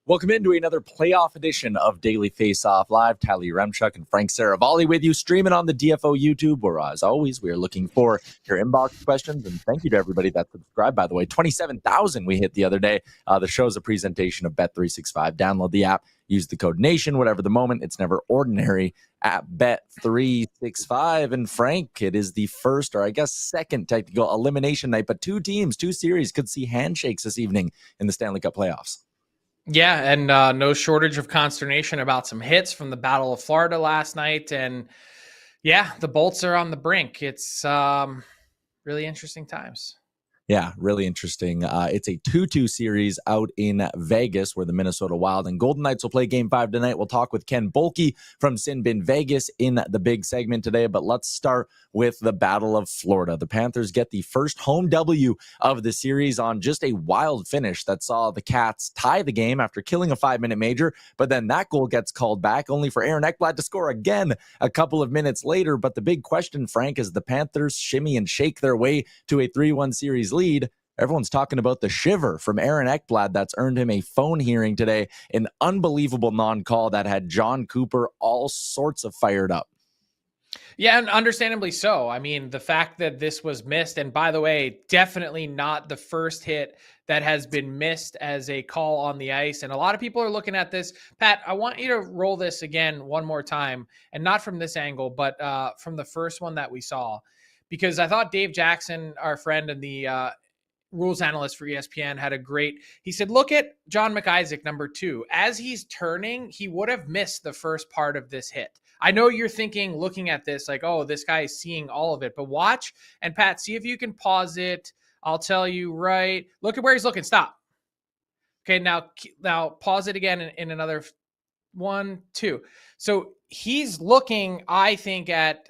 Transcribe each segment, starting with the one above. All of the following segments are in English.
Welcome into another playoff edition of Daily Face-Off Live. Tyler Remchuk and Frank Saravalli with you, streaming on the DFO YouTube, where, as always, we are looking for your inbox questions. And thank you to everybody that subscribed, by the way. 27,000 we hit the other day. The show is a presentation of Bet365. Download the app, use the code NATION, whatever the moment. It's never ordinary at Bet365. And Frank, it is the first, or I guess second technical elimination night, but two teams, two series could see handshakes this evening in the Stanley Cup playoffs. Yeah, and no shortage of consternation about some hits from the Battle of Florida last night. And yeah, the Bolts are on the brink. It's really interesting times. Yeah, really interesting. It's a 2-2 series out in Vegas where the Minnesota Wild and Golden Knights will play Game 5 tonight. We'll talk with Ken Boehlke from Sin Bin Vegas in the big segment today, but let's start with the Battle of Florida. The Panthers get the first home W of the series on just a wild finish that saw the Cats tie the game after killing a 5-minute major, but then that goal gets called back, only for Aaron Ekblad to score again a couple of minutes later. But the big question, Frank, is the Panthers shimmy and shake their way to a 3-1 series lead. Everyone's talking about the shiver from Aaron Ekblad that's earned him a phone hearing today, an unbelievable non-call that had John Cooper all sorts of fired up. Yeah, and understandably so. I mean, the fact that this was missed, and by the way, definitely not the first hit that has been missed as a call on the ice. And a lot of people are looking at this. Pat, I want you to roll this again one more time, and not from this angle, but from the first one that we saw, because I thought Dave Jackson, our friend and the rules analyst for ESPN, had a great, he said, look at John McIsaac, number 2. As he's turning, he would have missed the first part of this hit. I know you're thinking, looking at this, like, oh, this guy is seeing all of it, but watch. And Pat, see if you can pause it. I'll tell you right. Look at where he's looking. Stop. Okay. Now pause it again in another 1, 2. So he's looking, I think, at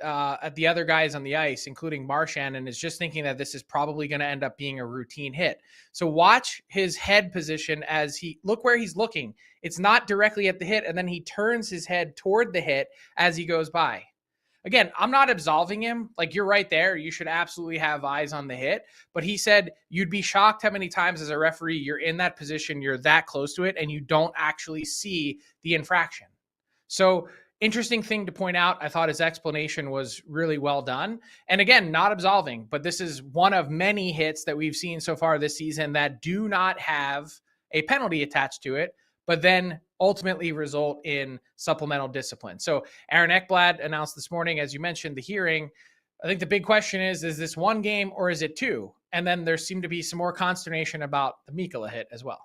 the other guys on the ice, including Marchand, and is just thinking that this is probably going to end up being a routine hit. So watch his head position as look where he's looking. It's not directly at the hit, and then he turns his head toward the hit as he goes by. Again, I'm not absolving him. Like, you're right there. You should absolutely have eyes on the hit. But he said you'd be shocked how many times as a referee you're in that position, you're that close to it, and you don't actually see the infraction. So interesting thing to point out. I thought his explanation was really well done. And again, not absolving, but this is one of many hits that we've seen so far this season that do not have a penalty attached to it, but then ultimately result in supplemental discipline. So Aaron Ekblad announced this morning, as you mentioned, the hearing. I think the big question is this one game or is it 2? And then there seemed to be some more consternation about the Mikkola hit as well.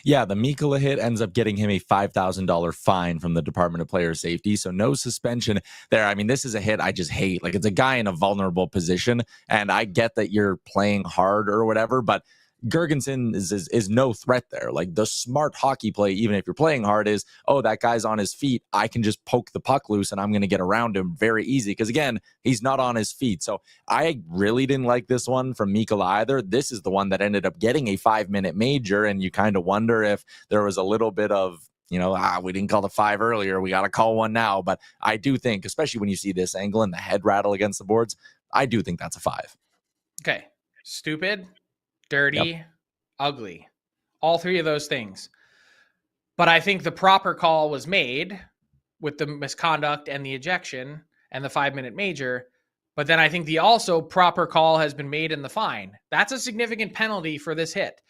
Yeah, the Mikkola hit ends up getting him a $5,000 fine from the Department of Player Safety. So no suspension there. I mean, this is a hit I just hate. Like, it's a guy in a vulnerable position, and I get that you're playing hard or whatever, but Girgensson is no threat there. Like, the smart hockey play, even if you're playing hard, is, oh, that guy's on his feet, I can just poke the puck loose and I'm going to get around him very easy, because again, he's not on his feet. So I really didn't like this one from Mikkola either. This is the one that ended up getting a 5-minute major, and you kind of wonder if there was a little bit of, we didn't call the 5 earlier, we got to call one now. But I do think, especially when you see this angle and the head rattle against the boards, I do think that's a 5. Okay. Stupid, dirty, ugly. All 3 of those things. But I think the proper call was made with the misconduct and the ejection and the 5-minute major. But then I think the also proper call has been made in the fine. That's a significant penalty for this hit.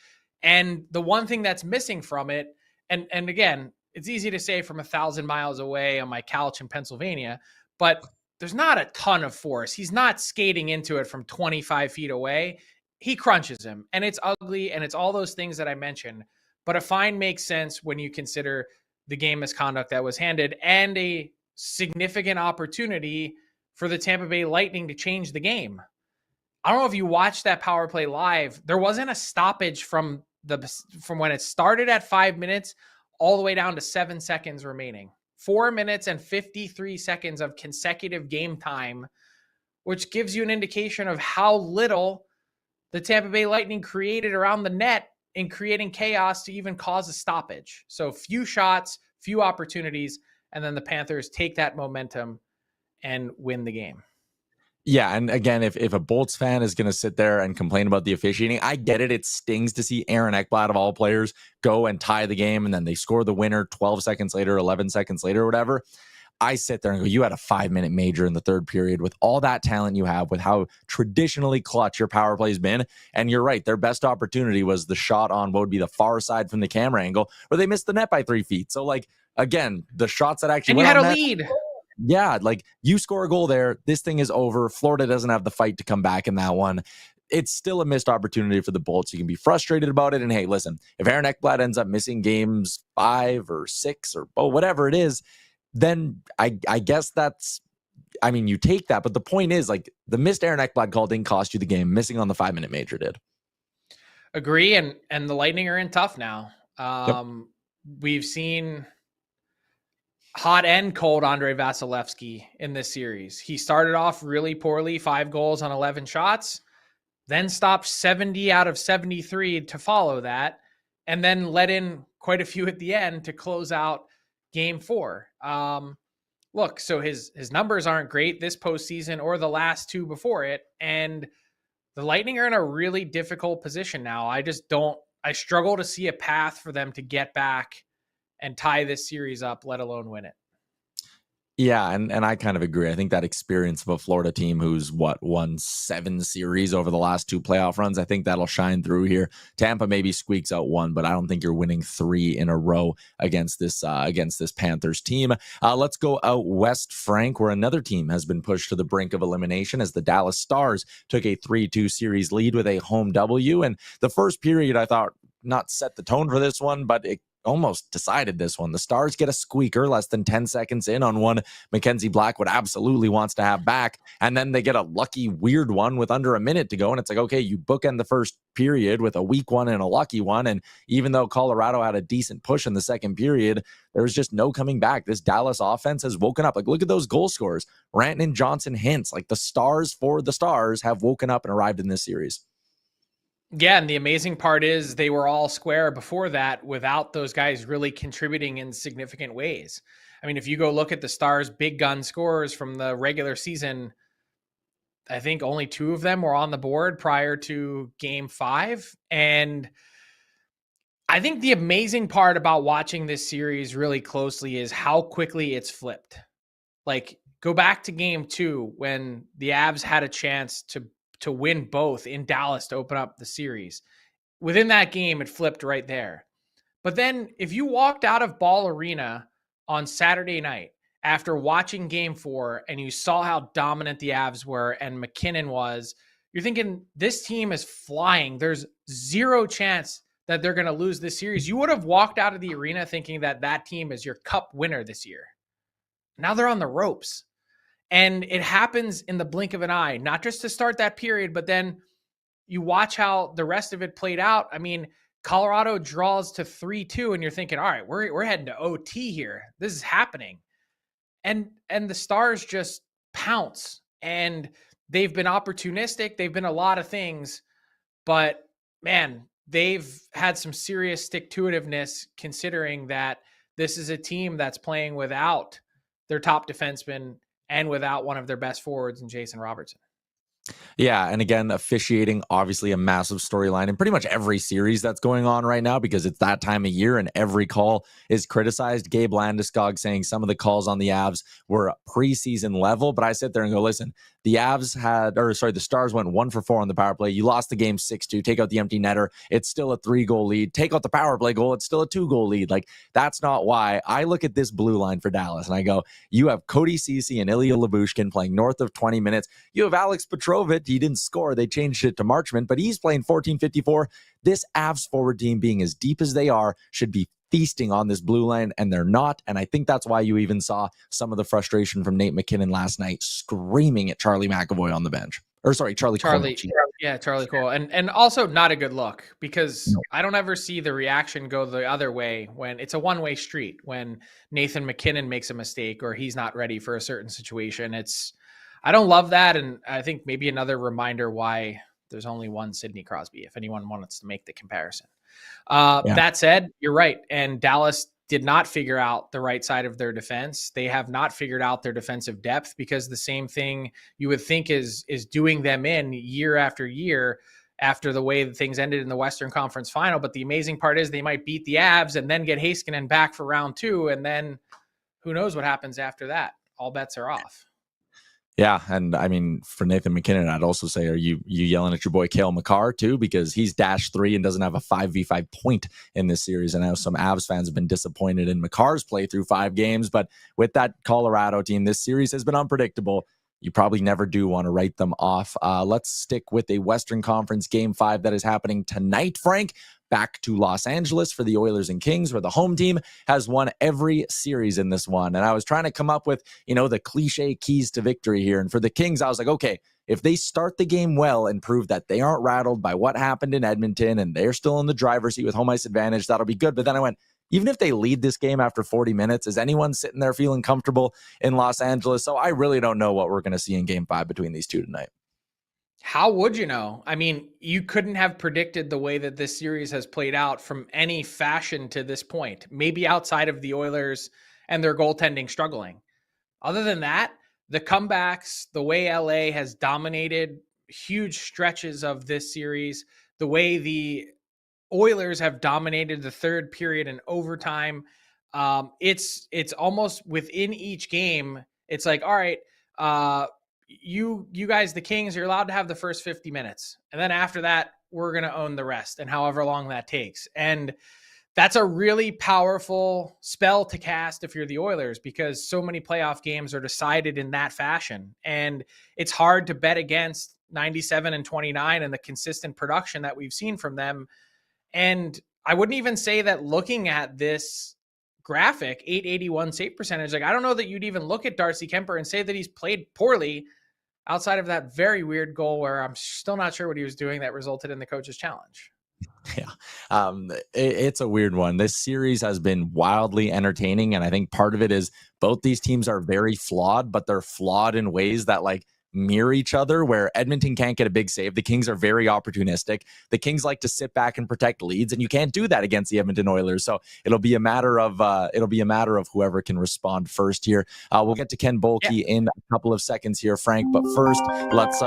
And the one thing that's missing from it, and again, it's easy to say from 1,000 miles away on my couch in Pennsylvania, but there's not a ton of force. He's not skating into it from 25 feet away. He crunches him, and it's ugly, and it's all those things that I mentioned. But a fine makes sense when you consider the game misconduct that was handed and a significant opportunity for the Tampa Bay Lightning to change the game. I don't know if you watched that power play live. There wasn't a stoppage from when it started at 5 minutes all the way down to 7 seconds remaining. 4 minutes and 53 seconds of consecutive game time, which gives you an indication of how little the Tampa Bay Lightning created around the net in creating chaos to even cause a stoppage. So few shots, few opportunities, and then the Panthers take that momentum and win the game. Yeah, and again, if a Bolts fan is going to sit there and complain about the officiating, I get it. It stings to see Aaron Ekblad, of all players, go and tie the game, and then they score the winner 12 seconds later, 11 seconds later, or whatever. I sit there and go, you had a 5-minute major in the third period with all that talent you have, with how traditionally clutch your power play's been. And you're right, their best opportunity was the shot on what would be the far side from the camera angle, where they missed the net by 3 feet. So, like, again, the shots that actually And you went had on a net, lead. yeah, like you score a goal there, this thing is over. Florida doesn't have the fight to come back in that one. It's still a missed opportunity for the Bolts. You can be frustrated about it. And hey, listen, if Aaron Ekblad ends up missing games 5 or 6 or whatever it is, then I guess that's, I mean, you take that. But the point is, like, the missed Aaron Ekblad call didn't cost you the game. Missing on the 5-minute major did. Agree. And the Lightning are in tough now. Yep. We've seen hot and cold Andrei Vasilevsky in this series. He started off really poorly, 5 goals on 11 shots, then stopped 70 out of 73 to follow that, and then let in quite a few at the end to close out game 4. Look, so his numbers aren't great this postseason or the last 2 before it, and the Lightning are in a really difficult position now. I struggle to see a path for them to get back and tie this series up, let alone win it. Yeah, and I kind of agree. I think that experience of a Florida team who's won 7 series over the last 2 playoff runs, I think that'll shine through here. Tampa maybe squeaks out 1, but I don't think you're winning 3 in a row against this Panthers team. Let's go out west, Frank, where another team has been pushed to the brink of elimination as the Dallas Stars took a 3-2 series lead with a home W. And the first period, I thought, not set the tone for this one, but it almost decided this one. The Stars get a squeaker less than 10 seconds in on one Mackenzie Blackwood absolutely wants to have back, and then they get a lucky weird one with under a minute to go, and it's like, okay, you bookend the first period with a weak one and a lucky one, and even though Colorado had a decent push in the second period, there was just no coming back. This Dallas offense has woken up. Like, look at those goal scorers. Rantanen, Johnson, Hintz. Like, the stars for the Stars have woken up and arrived in this series. Yeah, and the amazing part is they were all square before that without those guys really contributing in significant ways. I mean, if you go look at the Stars' big gun scores from the regular season, I think only 2 of them were on the board prior to game 5. And I think the amazing part about watching this series really closely is how quickly it's flipped. Like, go back to game 2 when the Avs had a chance to win both in Dallas to open up the series. Within that game, it flipped right there. But then if you walked out of Ball Arena on Saturday night after watching game 4 and you saw how dominant the Avs were and McKinnon was, you're thinking this team is flying. There's zero chance that they're going to lose this series. You would have walked out of the arena thinking that that team is your cup winner this year. Now they're on the ropes. And it happens in the blink of an eye, not just to start that period, but then you watch how the rest of it played out. I mean, Colorado draws to 3-2 and you're thinking, all right, we're heading to OT here. This is happening. And the Stars just pounce, and they've been opportunistic. They've been a lot of things, but man, they've had some serious stick-to-itiveness considering that this is a team that's playing without their top defenseman and without one of their best forwards in Jason Robertson. Yeah, and again, officiating, obviously a massive storyline in pretty much every series that's going on right now because it's that time of year and every call is criticized. Gabe Landeskog saying some of the calls on the Avs were preseason level, but I sit there and go, listen, the Stars went 1 for 4 on the power play. You lost the game 6-2. Take out the empty netter. It's still a 3-goal lead. Take out the power play goal. It's still a 2-goal lead. Like, that's not why. I look at this blue line for Dallas and I go, you have Cody Ceci and Ilya Lyubushkin playing north of 20 minutes. You have Alex Petrovic. He didn't score. They changed it to Marchment, but he's playing 14:54. This Avs forward team, being as deep as they are, should be feasting on this blue line, and they're not. And I think that's why you even saw some of the frustration from Nate McKinnon last night, screaming at Charlie McAvoy on the bench. Or sorry, Charlie Cole. Yeah, Charlie Cole. And also not a good look because I don't ever see the reaction go the other way when it's a one-way street. When Nathan McKinnon makes a mistake or he's not ready for a certain situation, I don't love that. And I think maybe another reminder why there's only one Sidney Crosby, if anyone wants to make the comparison. That said, you're right. And Dallas did not figure out the right side of their defense. They have not figured out their defensive depth, because the same thing you would think is doing them in year after year after the way that things ended in the Western Conference Final. But the amazing part is they might beat the Avs and then get Heiskanen back for round 2, and then who knows what happens after that. All bets are off. Yeah, and I mean, for Nathan MacKinnon, I'd also say, are you yelling at your boy Cale Makar too? Because he's -3 and doesn't have a 5v5 point in this series. And I know some Avs fans have been disappointed in Makar's play through 5 games, but with that Colorado team, this series has been unpredictable. You probably never do want to write them off. Let's stick with a Western Conference Game 5 that is happening tonight, Frank. Back to Los Angeles for the Oilers and Kings, where the home team has won every series in this one. And I was trying to come up with, the cliche keys to victory here. And for the Kings, I was like, okay, if they start the game well and prove that they aren't rattled by what happened in Edmonton and they're still in the driver's seat with home ice advantage, that'll be good. But then I went, even if they lead this game after 40 minutes, is anyone sitting there feeling comfortable in Los Angeles? So I really don't know what we're going to see in Game 5 between these two tonight. How would you know? I mean, you couldn't have predicted the way that this series has played out from any fashion to this point, maybe outside of the Oilers and their goaltending struggling. Other than that, the comebacks, the way LA has dominated huge stretches of this series, the way the Oilers have dominated the third period and overtime, it's almost within each game. It's like, all right, you guys, the Kings, you're allowed to have the first 50 minutes. And then after that, we're going to own the rest, and however long that takes. And that's a really powerful spell to cast if you're the Oilers, because so many playoff games are decided in that fashion. And it's hard to bet against 97-29 and the consistent production that we've seen from them. And I wouldn't even say that looking at this graphic, 881 save percentage, like, I don't know that you'd even look at Darcy Kemper and say that he's played poorly, outside of that very weird goal where I'm still not sure what he was doing that resulted in the coach's challenge. Yeah, it's a weird one. This series has been wildly entertaining, and I think part of it is both these teams are very flawed, but they're flawed in ways that mirror each other, where Edmonton can't get a big save. The Kings are very opportunistic. The Kings like to sit back and protect leads, and you can't do that against the Edmonton Oilers. So it'll be a matter of whoever can respond first here. We'll get to Ken Boehlke in a couple of seconds here, Frank. But first, let's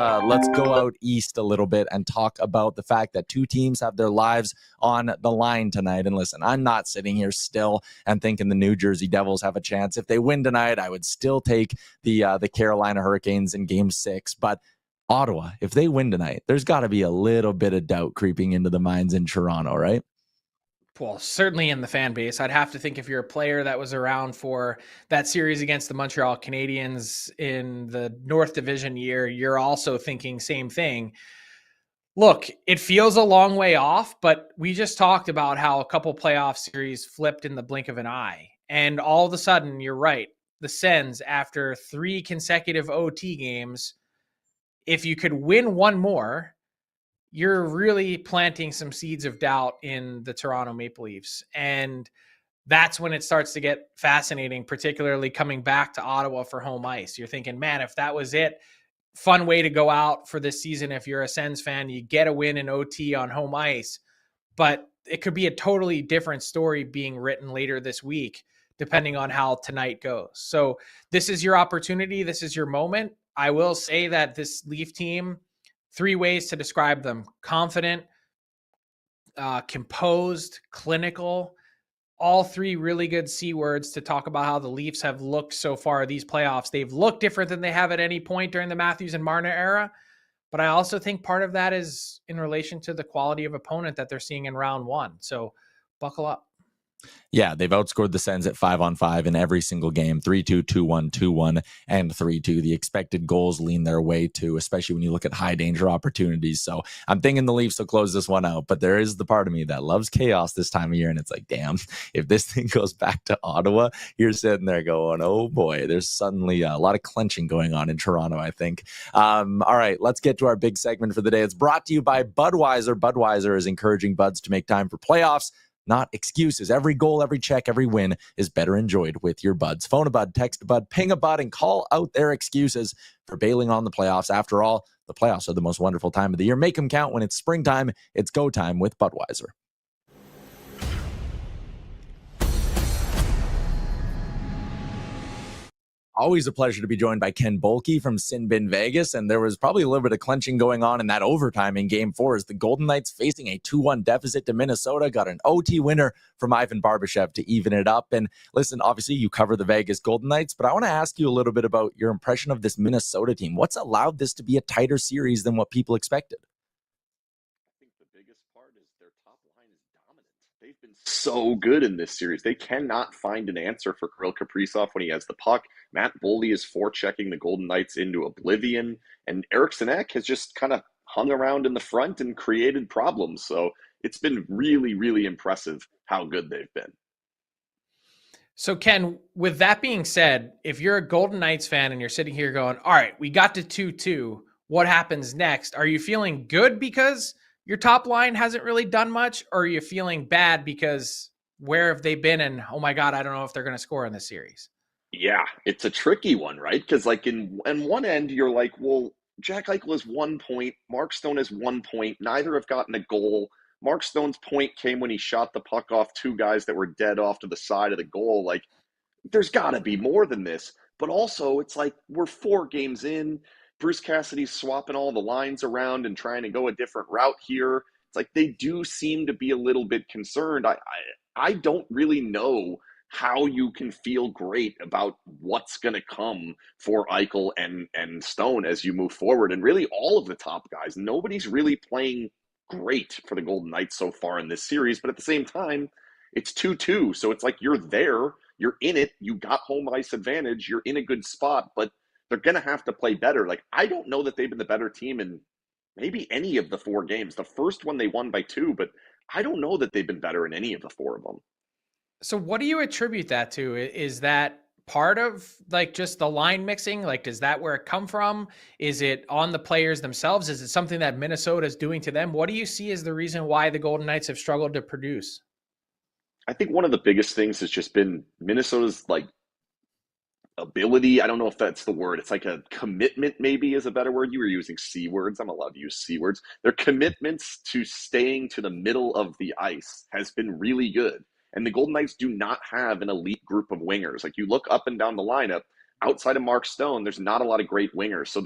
go out east a little bit and talk about the fact that two teams have their lives on the line tonight. And listen, I'm not sitting here still and thinking the New Jersey Devils have a chance. If they win tonight, I would still take the Carolina Hurricanes in Game 6. But Ottawa, if they win tonight, there's got to be a little bit of doubt creeping into the minds in Toronto, right? Well, certainly in the fan base. I'd have to think if you're a player that was around for that series against the Montreal Canadiens in the North Division year, you're also thinking same thing. Look, it feels a long way off, but we just talked about how a couple playoff series flipped in the blink of an eye. And all of a sudden, you're right. The Sens, after 3 consecutive OT games, if you could win one more, you're really planting some seeds of doubt in the Toronto Maple Leafs. And that's when it starts to get fascinating, particularly coming back to Ottawa for home ice. You're thinking, man, if that was it, fun way to go out for this season. If you're a Sens fan, you get a win in OT on home ice, but it could be a totally different story being written later this week, depending on how tonight goes. So this is your opportunity. This is your moment. I will say that this Leaf team, 3 ways to describe them: confident, composed, clinical, all 3 really good C words to talk about how the Leafs have looked so far these playoffs. They've looked different than they have at any point during the Matthews and Marner era. But I also think part of that is in relation to the quality of opponent that they're seeing in round 1. So buckle up. Yeah, they've outscored the Sens at 5-on-5 in every single game, 3-2, 2-1, 2-1, and 3-2. The expected goals lean their way too, especially when you look at high danger opportunities. So I'm thinking the Leafs will close this one out, but there is the part of me that loves chaos this time of year. And it's like, damn, if this thing goes back to Ottawa, you're sitting there going, oh boy, there's suddenly a lot of clenching going on in Toronto, I think. All right, let's get to our big segment for the day. It's brought to you by Budweiser. Budweiser is encouraging buds to make time for playoffs, not excuses. Every goal, every check, every win is better enjoyed with your buds. Phone a bud, text a bud, ping a bud, and call out their excuses for bailing on the playoffs. After all, the playoffs are the most wonderful time of the year. Make them count. When it's springtime, it's go time with Budweiser. Always a pleasure to be joined by Ken Bolke from Sin Bin Vegas. And there was probably a little bit of clenching going on in that overtime in game 4 as the Golden Knights, facing a 2-1 deficit to Minnesota, got an OT winner from Ivan Barbashev to even it up. And listen, obviously you cover the Vegas Golden Knights, but I want to ask you a little bit about your impression of this Minnesota team. What's allowed this to be a tighter series than what people expected? I think the biggest part is their top line is dominant. They've been so good in this series. They cannot find an answer for Kirill Kaprizov when he has the puck. Matt Boldy is forechecking the Golden Knights into oblivion, and Eriksson Ek has just kind of hung around in the front and created problems. So it's been really, really impressive how good they've been. So, Ken, with that being said, if you're a Golden Knights fan and you're sitting here going, all right, we got to 2-2, what happens next? Are you feeling good because your top line hasn't really done much, or are you feeling bad because where have they been? And oh my God, I don't know if they're going to score in this series. Yeah, it's a tricky one, right? Because like in one end, you're like, well, Jack Eichel has 1 point, Mark Stone has 1 point. Neither have gotten a goal. Mark Stone's point came when he shot the puck off two guys that were dead off to the side of the goal. Like, there's got to be more than this. But also, it's like we're 4 games in. Bruce Cassidy's swapping all the lines around and trying to go a different route here. It's like they do seem to be a little bit concerned. I don't really know how you can feel great about what's going to come for Eichel and Stone as you move forward. And really, all of the top guys, nobody's really playing great for the Golden Knights so far in this series. But at the same time, it's 2-2. So it's like you're there, you're in it, you got home ice advantage, you're in a good spot, but they're going to have to play better. Like, I don't know that they've been the better team in maybe any of the 4 games. The first one they won by 2, but I don't know that they've been better in any of the 4 of them. So what do you attribute that to? Is that part of like just the line mixing? Like, does that where it come from? Is it on the players themselves? Is it something that Minnesota is doing to them? What do you see as the reason why the Golden Knights have struggled to produce? I think one of the biggest things has just been Minnesota's like ability. I don't know if that's the word. It's like a commitment, maybe is a better word. You were using C words. I'm allowed to use C words. Their commitments to staying to the middle of the ice has been really good. And the Golden Knights do not have an elite group of wingers. Like, you look up and down the lineup, outside of Mark Stone, there's not a lot of great wingers. So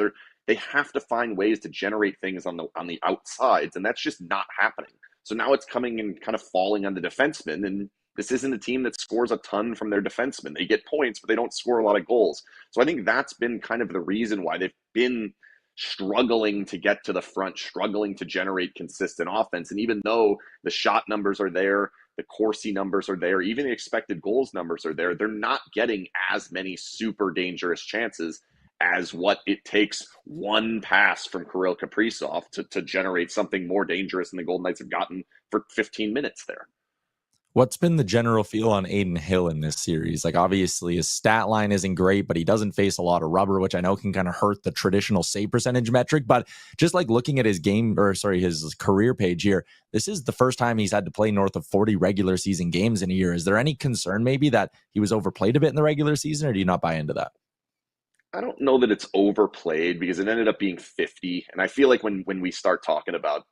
they have to find ways to generate things on the outsides, and that's just not happening. So now it's coming and kind of falling on the defensemen, and this isn't a team that scores a ton from their defensemen. They get points, but they don't score a lot of goals. So I think that's been kind of the reason why they've been struggling to get to the front, struggling to generate consistent offense. And even though the shot numbers are there, the Corsi numbers are there, even the expected goals numbers are there, they're not getting as many super dangerous chances as what it takes one pass from Kirill Kaprizov to generate something more dangerous than the Golden Knights have gotten for 15 minutes there. What's been the general feel on Adin Hill in this series? Like, obviously his stat line isn't great, but he doesn't face a lot of rubber, which I know can kind of hurt the traditional save percentage metric. But just like looking at his his career page here, this is the first time he's had to play north of 40 regular season games in a year. Is there any concern maybe that he was overplayed a bit in the regular season, or do you not buy into that? I don't know that it's overplayed because it ended up being 50. And I feel like when we start talking about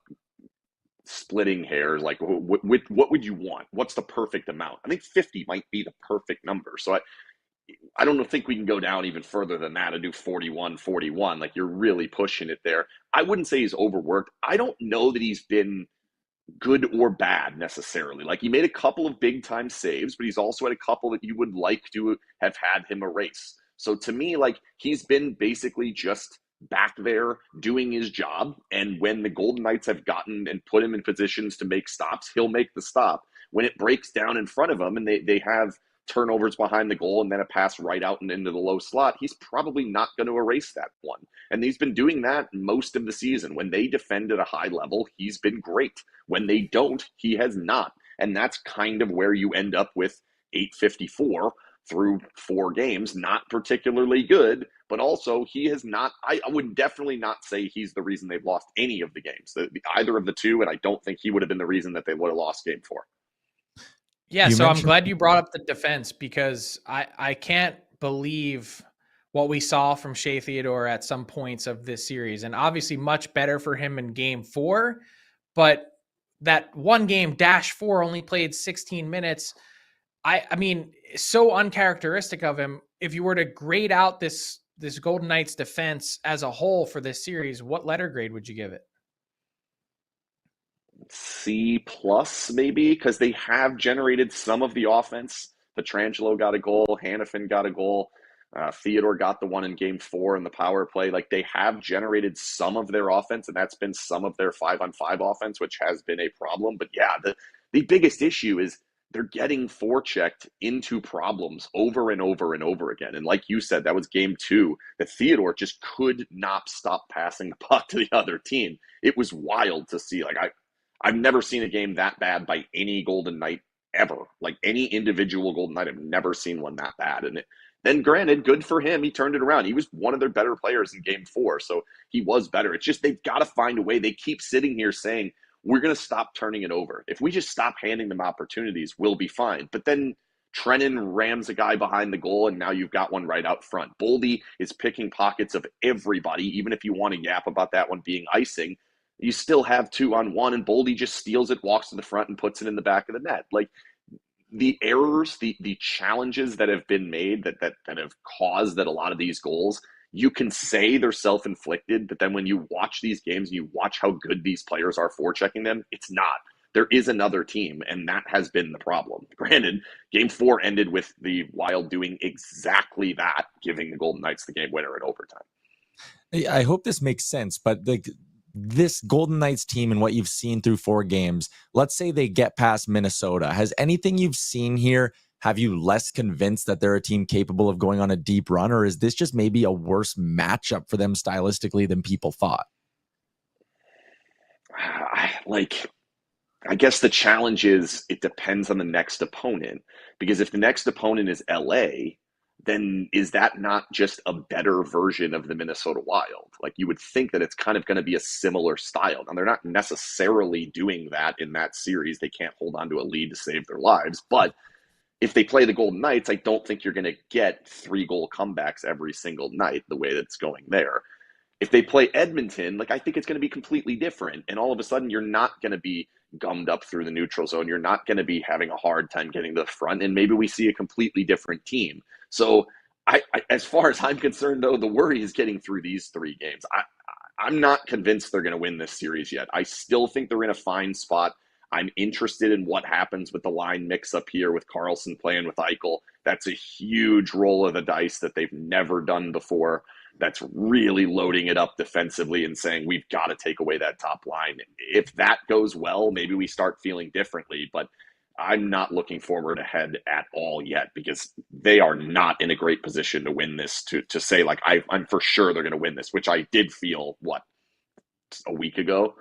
splitting hairs, like what would you want? What's the perfect amount? I think 50 might be the perfect number. So I don't think we can go down even further than that and do 41. Like, you're really pushing it there. I wouldn't say he's overworked. I don't know that he's been good or bad necessarily. Like, he made a couple of big time saves, but he's also had a couple that you would like to have had him erase. So to me, like, he's been basically just back there doing his job. And when the Golden Knights have gotten and put him in positions to make stops, he'll make the stop. When it breaks down in front of him and they have turnovers behind the goal and then a pass right out and into the low slot, he's probably not going to erase that one. And he's been doing that most of the season. When they defend at a high level, he's been great. When they don't, he has not. And that's kind of where you end up with 854 through 4 games. Not particularly good, but also he has not, I would definitely not say he's the reason they've lost any of the games, either of the two, and I don't think he would have been the reason that they would have lost game 4. Yeah, so I'm glad you brought up the defense because I can't believe what we saw from Shea Theodore at some points of this series. And obviously much better for him in game 4, but that one game -4 only played 16 minutes. I mean, so uncharacteristic of him. if you were to grade out this Golden Knights defense as a whole for this series, what letter grade would you give it? C plus maybe, because they have generated some of the offense. Petrangelo got a goal, Hannafin got a goal, Theodore got the one in game 4 in the power play. Like, they have generated some of their offense, and that's been some of their 5-on-5 offense, which has been a problem. But yeah, the biggest issue is they're getting forechecked into problems over and over and over again. And like you said, that was game 2, that Theodore just could not stop passing the puck to the other team. It was wild to see. Like, I've never seen a game that bad by any Golden Knight ever. Like, any individual Golden Knight, I've never seen one that bad. And then granted, good for him. He turned it around. He was one of their better players in game 4. So he was better. It's just, they've got to find a way. They keep sitting here saying, we're going to stop turning it over. If we just stop handing them opportunities, we'll be fine. But then Trenin rams a guy behind the goal, and now you've got one right out front. Boldy is picking pockets of everybody, even if you want to yap about that one being icing. You still have 2-on-1, and Boldy just steals it, walks to the front, and puts it in the back of the net. Like, the errors, the challenges that have been made that have caused that a lot of these goals, you can say they're self-inflicted, but then when you watch these games and you watch how good these players are forechecking them, it's not. There is another team, and that has been the problem. Granted, game 4 ended with the Wild doing exactly that, giving the Golden Knights the game winner in overtime. I hope this makes sense, but this Golden Knights team and what you've seen through 4 games, let's say they get past Minnesota. Has anything you've seen here, have you less convinced that they're a team capable of going on a deep run, or is this just maybe a worse matchup for them stylistically than people thought? I guess the challenge is it depends on the next opponent, because if the next opponent is LA, then is that not just a better version of the Minnesota Wild? Like, you would think that it's kind of going to be a similar style. Now, they're not necessarily doing that in that series. They can't hold on to a lead to save their lives. But if they play the Golden Knights, I don't think you're going to get 3-goal comebacks every single night the way that's going there. If they play Edmonton, like, I think it's going to be completely different. And all of a sudden, you're not going to be gummed up through the neutral zone. You're not going to be having a hard time getting to the front. And maybe we see a completely different team. So as far as I'm concerned, though, the worry is getting through these 3 games. I'm not convinced they're going to win this series yet. I still think they're in a fine spot. I'm interested in what happens with the line mix up here with Carlson playing with Eichel. That's a huge roll of the dice that they've never done before. That's really loading it up defensively and saying, we've got to take away that top line. If that goes well, maybe we start feeling differently, but I'm not looking forward ahead at all yet, because they are not in a great position to win this, to say, like, I'm for sure they're going to win this, which I did feel, a week ago.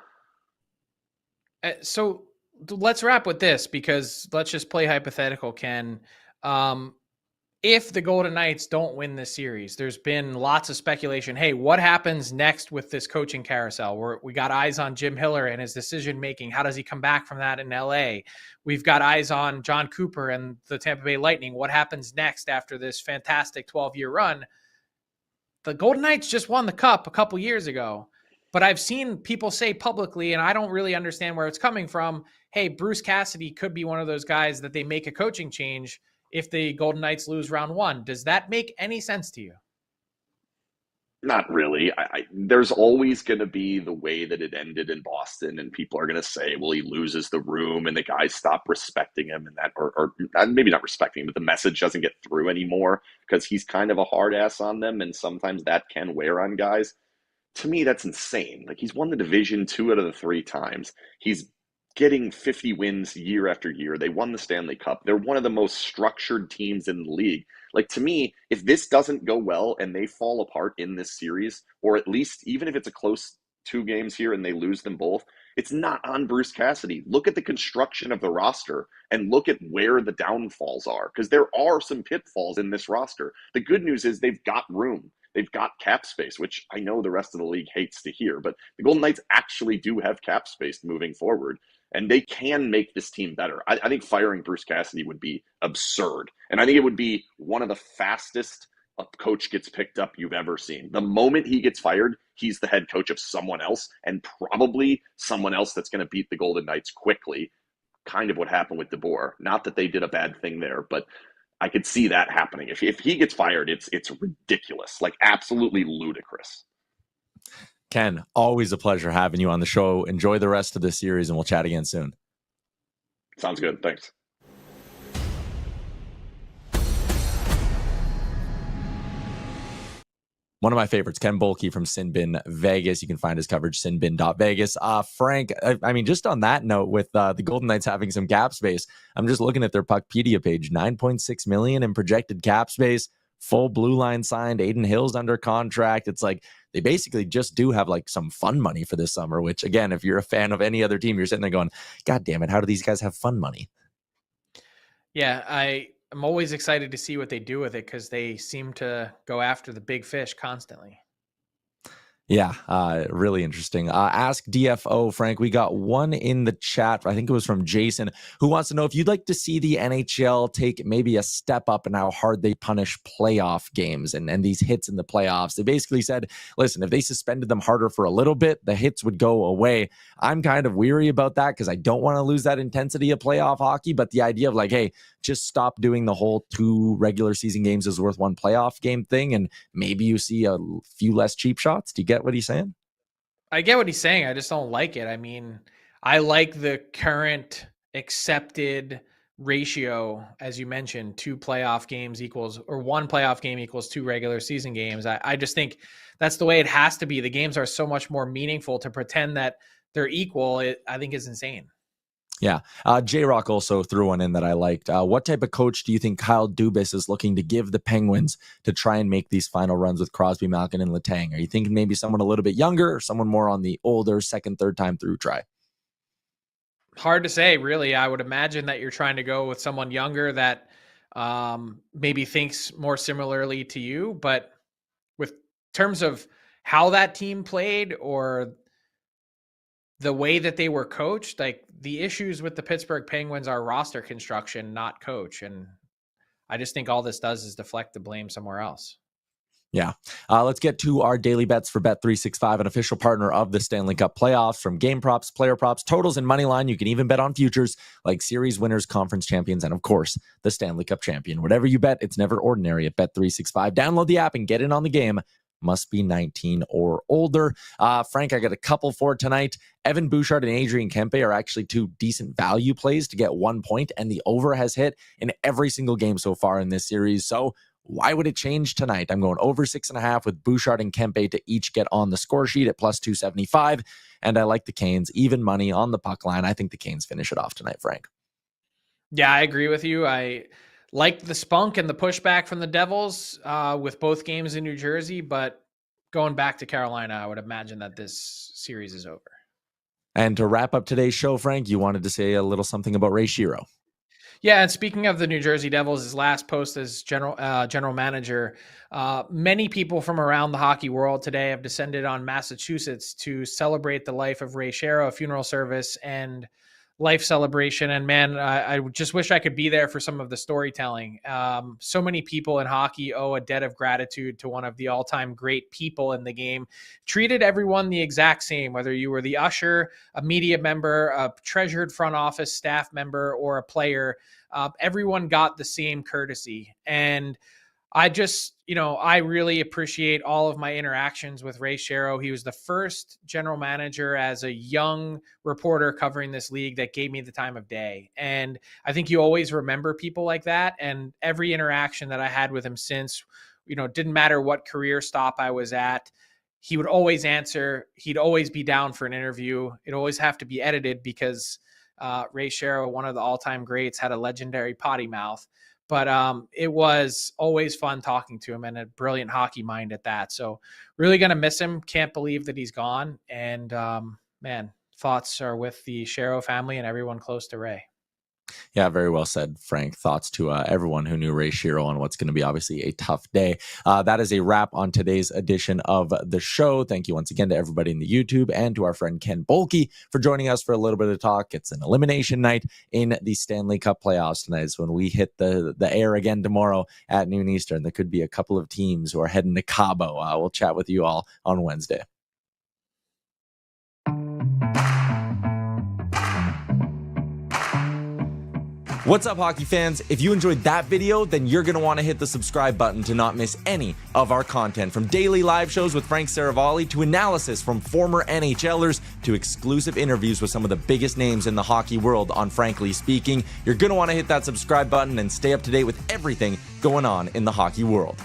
So let's wrap with this, because let's just play hypothetical, Ken. If the Golden Knights don't win this series, there's been lots of speculation. Hey, what happens next with this coaching carousel? We got eyes on Jim Hiller and his decision-making. How does he come back from that in LA? We've got eyes on John Cooper and the Tampa Bay Lightning. What happens next after this fantastic 12-year run? The Golden Knights just won the Cup a couple years ago, but I've seen people say publicly, and I don't really understand where it's coming from, hey, Bruce Cassidy could be one of those guys that they make a coaching change if the Golden Knights lose round 1. Does that make any sense to you? Not really. There's always going to be the way that it ended in Boston, and people are going to say, well, he loses the room and the guys stop respecting him, and that, or maybe not respecting him, but the message doesn't get through anymore because he's kind of a hard ass on them, and sometimes that can wear on guys. To me, that's insane. Like, he's won the division 2 out of the 3 times. He's getting 50 wins year after year. They won the Stanley Cup. They're one of the most structured teams in the league. Like, to me, if this doesn't go well and they fall apart in this series, or at least even if it's a close 2 games here and they lose them both, it's not on Bruce Cassidy. Look at the construction of the roster and look at where the downfalls are, because there are some pitfalls in this roster. The good news is they've got room. They've got cap space, which I know the rest of the league hates to hear, but the Golden Knights actually do have cap space moving forward, and they can make this team better. I think firing Bruce Cassidy would be absurd, and I think it would be one of the fastest a coach gets picked up you've ever seen. The moment he gets fired, he's the head coach of someone else, and probably someone else that's going to beat the Golden Knights quickly, kind of what happened with DeBoer. Not that they did a bad thing there, but I could see that happening. If he gets fired, it's ridiculous, like absolutely ludicrous. Ken, always a pleasure having you on the show. Enjoy the rest of the series, and we'll chat again soon. Sounds good. Thanks. One of my favorites, Ken Boehlke from Sinbin Vegas. You can find his coverage, sinbin.vegas. Frank, I mean, just on that note, with the Golden Knights having some cap space, I'm just looking at their Puckpedia page, $9.6 million in projected cap space, full blue line signed, Aiden Hill's under contract. It's like they basically just do have like some fun money for this summer, which again, if you're a fan of any other team, you're sitting there going, God damn it, how do these guys have fun money? Yeah, I'm always excited to see what they do with it because they seem to go after the big fish constantly. Yeah, really interesting. Ask DFO, Frank. We got one in the chat. I think it was from Jason, who wants to know if you'd like to see the NHL take maybe a step up in how hard they punish playoff games and these hits in the playoffs. They basically said, listen, if they suspended them harder for a little bit, the hits would go away. I'm kind of weary about that because I don't want to lose that intensity of playoff hockey. But the idea of like, hey, just stop doing the whole 2 regular season games is worth 1 playoff game thing, and maybe you see a few less cheap shots. Do you get what he's saying? I get what he's saying. I just don't like it. I mean, I like the current accepted ratio, as you mentioned, 2 playoff games equals, or 1 playoff game equals 2 regular season games. I just think that's the way it has to be. The games are so much more meaningful. To pretend that they're equal, I think is insane. Yeah. J-Rock also threw one in that I liked. What type of coach do you think Kyle Dubas is looking to give the Penguins to try and make these final runs with Crosby, Malkin, and Letang? Are you thinking maybe someone a little bit younger or someone more on the older second, third time through try? Hard to say, really. I would imagine that you're trying to go with someone younger that maybe thinks more similarly to you. But with terms of how that team played or the way that they were coached, like the issues with the Pittsburgh Penguins are roster construction, not coach. And I just think all this does is deflect the blame somewhere else. Yeah. Let's get to our daily bets for Bet365, an official partner of the Stanley Cup playoffs. From game props, player props, totals, and money line, you can even bet on futures like series winners, conference champions, and of course, the Stanley Cup champion. Whatever you bet, it's never ordinary at Bet365. Download the app and get in on the game. Must be 19 or older. Frank, I got a couple for tonight. Evan Bouchard and Adrian Kempe are actually 2 decent value plays to get 1 point, and the over has hit in every single game so far in this series. So why would it change tonight? I'm going over 6.5 with Bouchard and Kempe to each get on the score sheet at plus 275. And I like the Canes, even money on the puck line. I think the Canes finish it off tonight, Frank. Yeah, I agree with you. I liked the spunk and the pushback from the Devils with both games in New Jersey, but going back to Carolina, I would imagine that this series is over. And to wrap up today's show, Frank, you wanted to say a little something about Ray Shero. Yeah, and speaking of the New Jersey Devils, his last post as general manager, many people from around the hockey world today have descended on Massachusetts to celebrate the life of Ray Shero, a funeral service and life celebration. And man, I just wish I could be there for some of the storytelling. So many people in hockey owe a debt of gratitude to one of the all-time great people in the game. Treated everyone the exact same, whether you were the usher, a media member, a treasured front office staff member, or a player. Everyone got the same courtesy. And I just, I really appreciate all of my interactions with Ray Shero. He was the first general manager as a young reporter covering this league that gave me the time of day. And I think you always remember people like that. And every interaction that I had with him since, didn't matter what career stop I was at, he would always answer. He'd always be down for an interview. It'd always have to be edited because Ray Shero, one of the all-time greats, had a legendary potty mouth. But it was always fun talking to him and a brilliant hockey mind at that. So really going to miss him. Can't believe that he's gone. And man, thoughts are with the Shero family and everyone close to Ray. Yeah, very well said, Frank. Thoughts to everyone who knew Ray Shero on what's going to be obviously a tough day. That is a wrap on today's edition of the show. Thank you once again to everybody in the YouTube and to our friend Ken Boehlke for joining us for a little bit of talk. It's an elimination night in the Stanley Cup playoffs tonight. So when we hit the air again tomorrow at noon Eastern, there could be a couple of teams who are heading to Cabo. We'll chat with you all on Wednesday. What's up, hockey fans? If you enjoyed that video, then you're going to want to hit the subscribe button to not miss any of our content, from daily live shows with Frank Saravalli to analysis from former NHLers to exclusive interviews with some of the biggest names in the hockey world on Frankly Speaking. You're going to want to hit that subscribe button and stay up to date with everything going on in the hockey world.